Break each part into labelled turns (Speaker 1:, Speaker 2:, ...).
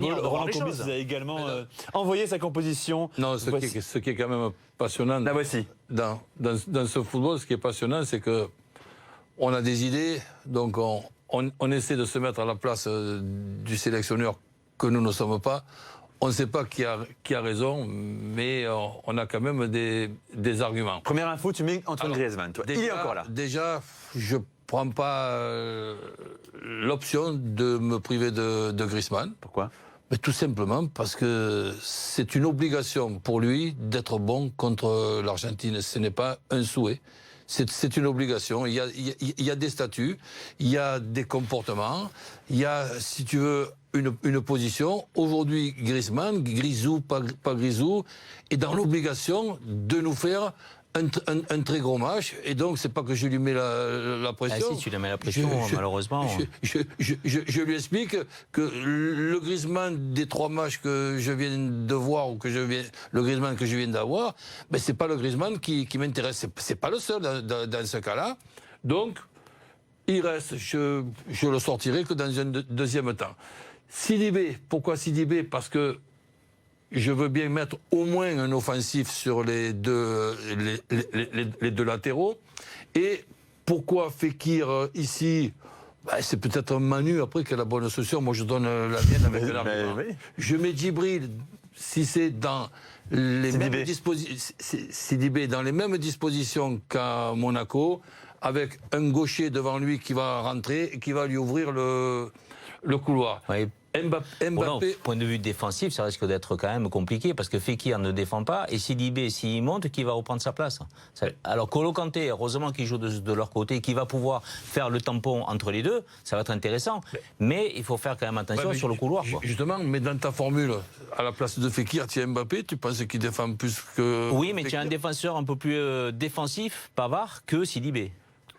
Speaker 1: Roland Courbis a également envoyé sa composition.
Speaker 2: Non, ce qui est quand même passionnant
Speaker 1: la voici.
Speaker 2: Dans ce football, ce qui est passionnant, c'est que on a des idées, donc on essaie de se mettre à la place du sélectionneur que nous ne sommes pas. On ne sait pas qui a raison, mais on a quand même des arguments.
Speaker 1: Première info, tu mets Antoine Griezmann. Toi.
Speaker 2: Déjà,
Speaker 1: il est encore là.
Speaker 2: Déjà, je ne prends pas l'option de me priver de Griezmann.
Speaker 1: Pourquoi?
Speaker 2: Mais tout simplement parce que c'est une obligation pour lui d'être bon contre l'Argentine. Ce n'est pas un souhait. C'est une obligation. Il y a des statuts, il y a des comportements, il y a, si tu veux, une position. Aujourd'hui, Griezmann, Grisou, pas Grisou, est dans l'obligation de nous faire un très gros match. Et donc, c'est pas que je lui mets la pression.
Speaker 3: Ah si, tu lui mets la pression, malheureusement.
Speaker 2: Je lui explique que le Griezmann des 3 matchs que je viens de voir, ou le Griezmann que je viens d'avoir, ben c'est pas le Griezmann qui m'intéresse. C'est pas le seul dans ce cas-là. Donc, il reste, je le sortirai que dans un deuxième temps. Sidibé, pourquoi Sidibé? Parce que je veux bien mettre au moins un offensif sur les deux latéraux. Et pourquoi Fekir ici? C'est peut-être Manu après qui a la bonne solution. Moi je donne la mienne avec l'argument. Oui. Je mets Djibril, si c'est dans les mêmes dispositions, Sidibé dans les mêmes dispositions qu'à Monaco, avec un gaucher devant lui qui va rentrer et qui va lui ouvrir le couloir.
Speaker 3: Oui.
Speaker 2: Mbappé.
Speaker 3: Bon, non, point de vue défensif, ça risque d'être quand même compliqué parce que Fekir ne défend pas et Sidibé, s'il monte, qui va reprendre sa place. Alors Kolo Kanté, heureusement qu'il joue de leur côté, qui va pouvoir faire le tampon entre les deux, ça va être intéressant. Mais il faut faire quand même attention sur le couloir. Quoi.
Speaker 2: Justement, mais dans ta formule, à la place de Fekir, tu as Mbappé, tu penses qu'il défend plus que...
Speaker 3: Oui, mais
Speaker 2: Fekir?
Speaker 3: tu as un défenseur un peu plus défensif, Pavard, que Sidibé.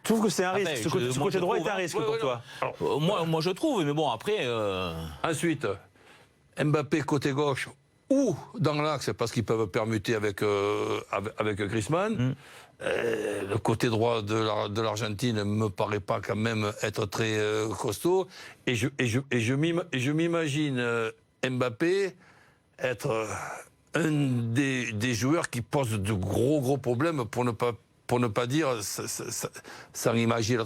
Speaker 1: Tu trouves que c'est un risque? Ce côté droit est un risque pour toi?
Speaker 3: Moi, je trouve, mais bon, après...
Speaker 2: Ensuite, Mbappé côté gauche ou dans l'axe, parce qu'ils peuvent permuter avec Griezmann. Le côté droit de l'Argentine ne me paraît pas quand même être très costaud. Et je m'imagine Mbappé être un des joueurs qui pose de gros problèmes pour ne pas dire, sans imaginer,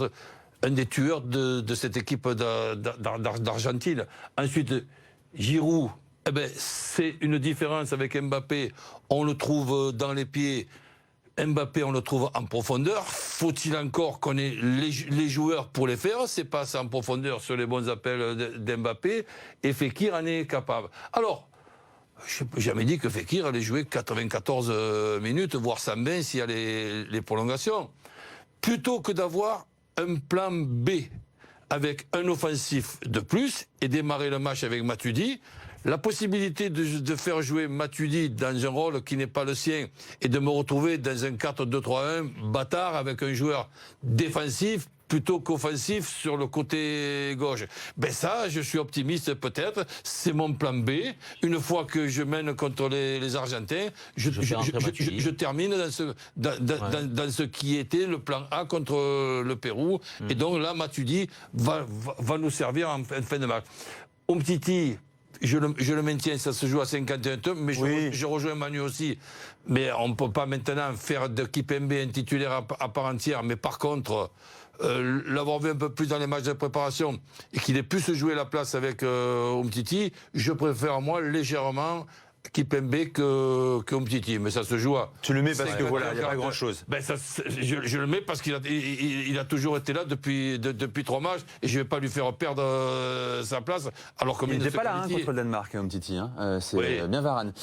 Speaker 2: un des tueurs de cette équipe d'Argentine. Ensuite, Giroud, c'est une différence avec Mbappé. On le trouve dans les pieds. Mbappé, on le trouve en profondeur. Faut-il encore qu'on ait les joueurs pour les faire? C'est pas en profondeur sur les bons appels d'Mbappé. Et Fekir en est capable. Alors, je n'ai jamais dit que Fekir allait jouer 94 minutes, voire 120 s'il y a les prolongations. Plutôt que d'avoir un plan B avec un offensif de plus et démarrer le match avec Matuidi, la possibilité de faire jouer Matuidi dans un rôle qui n'est pas le sien et de me retrouver dans un 4-2-3-1 bâtard avec un joueur défensif plutôt qu'offensif sur le côté gauche. Ça, je suis optimiste peut-être. C'est mon plan B. Une fois que je mène contre les Argentins, je termine dans ce qui était le plan A contre le Pérou. Et donc là, Matuidi va nous servir en fin de match. Umtiti, je le maintiens, ça se joue à 51, mais je rejoins Manu aussi. Mais on ne peut pas maintenant faire de Kipembe un titulaire à part entière. Mais par contre, l'avoir vu un peu plus dans les matchs de préparation et qu'il ait pu se jouer la place avec Umtiti, je préfère moi légèrement Kipembe que Umtiti, mais ça se joue à...
Speaker 1: Tu le mets parce que voilà, il n'y a pas grand-chose.
Speaker 2: Je le mets parce qu'il a toujours été là depuis 3 matchs et je ne vais pas lui faire perdre sa place. Alors
Speaker 1: il n'était pas là contre le Danemark, Umtiti. C'est bien Varane.